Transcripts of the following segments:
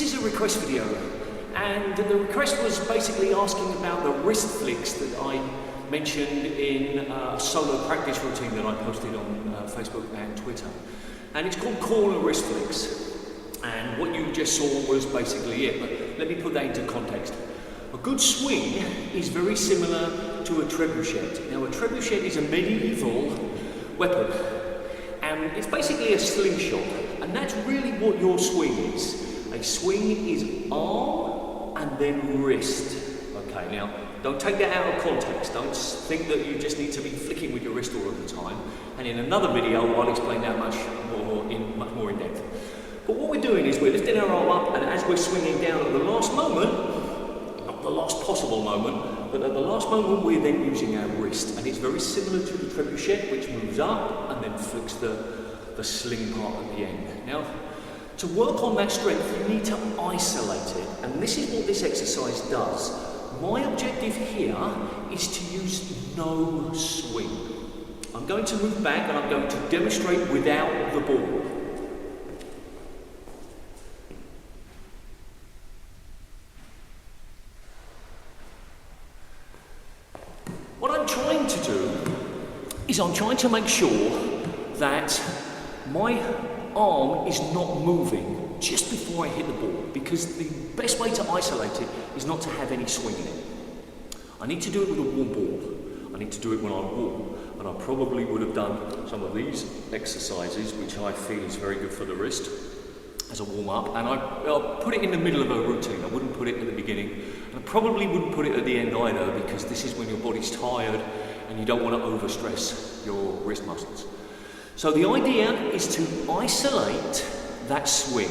This is a request video, and the request was basically asking about the wrist flicks that I mentioned in a solo practice routine that I posted on Facebook and Twitter. And it's called corner wrist flicks. And what you just saw was basically it, but let me put that into context. A good swing is very similar to a trebuchet. Now, a trebuchet is a medieval weapon, and it's basically a slingshot, and that's really what your swing is. A swing is arm and then wrist. Okay, now, don't take that out of context. Don't think that you just need to be flicking with your wrist all of the time. And in another video, I'll explain that much more in depth. But what we're doing is we're lifting our arm up, and as we're swinging down at the last moment, not the last possible moment, but at the last moment, we're then using our wrist. And it's very similar to the trebuchet, which moves up and then flicks the sling part at the end. Now, to work on that strength, you need to isolate it. And this is what this exercise does. My objective here is to use no swing. I'm going to move back and I'm going to demonstrate without the ball. What I'm trying to do is I'm trying to make sure that my arm is not moving just before I hit the ball, because the best way to isolate it is not to have any swing in it. I need to do it with a warm ball. I need to do it when I'm warm, and I probably would have done some of these exercises, which I feel is very good for the wrist, as a warm-up, and I'll put it in the middle of a routine. I wouldn't put it at the beginning, and I probably wouldn't put it at the end either, because this is when your body's tired and you don't want to overstress your wrist muscles. So the idea is to isolate that swing.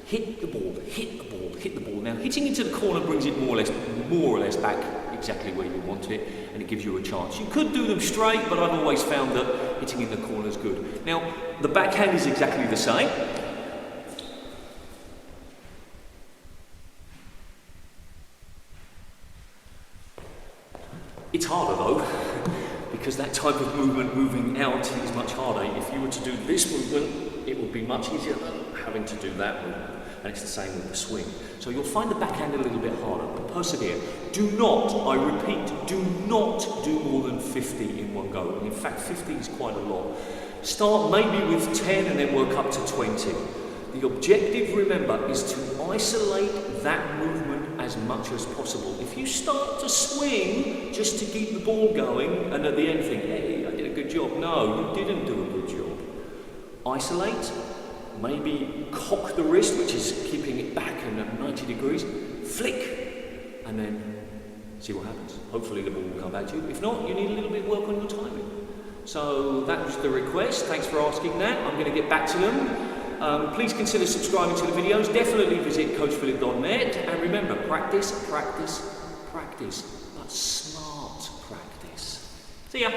Hit the ball, hit the ball, hit the ball. Now, hitting into the corner brings it more or less back exactly where you want it, and it gives you a chance. You could do them straight, but I've always found that hitting in the corner is good. Now, the backhand is exactly the same. It's harder though, because that type of movement, moving out, is much harder. If you were to do this movement, it would be much easier than having to do that movement. And it's the same with the swing. So you'll find the backhand a little bit harder, but persevere. Do not, I repeat, do not do more than 50 in one go. And in fact, 50 is quite a lot. Start maybe with 10 and then work up to 20. The objective, remember, is to isolate that movement as much as possible. If you start to swing just to keep the ball going and at the end think, hey, I did a good job. No, you didn't do a good job. Isolate, maybe cock the wrist, which is keeping it back and at 90 degrees, flick, and then see what happens. Hopefully the ball will come back to you. If not, you need a little bit of work on your timing. So that was the request. Thanks for asking that. I'm going to get back to them. Please consider subscribing to the videos. Definitely visit coachphilip.net, and remember, practice, practice, practice, but smart practice. See ya.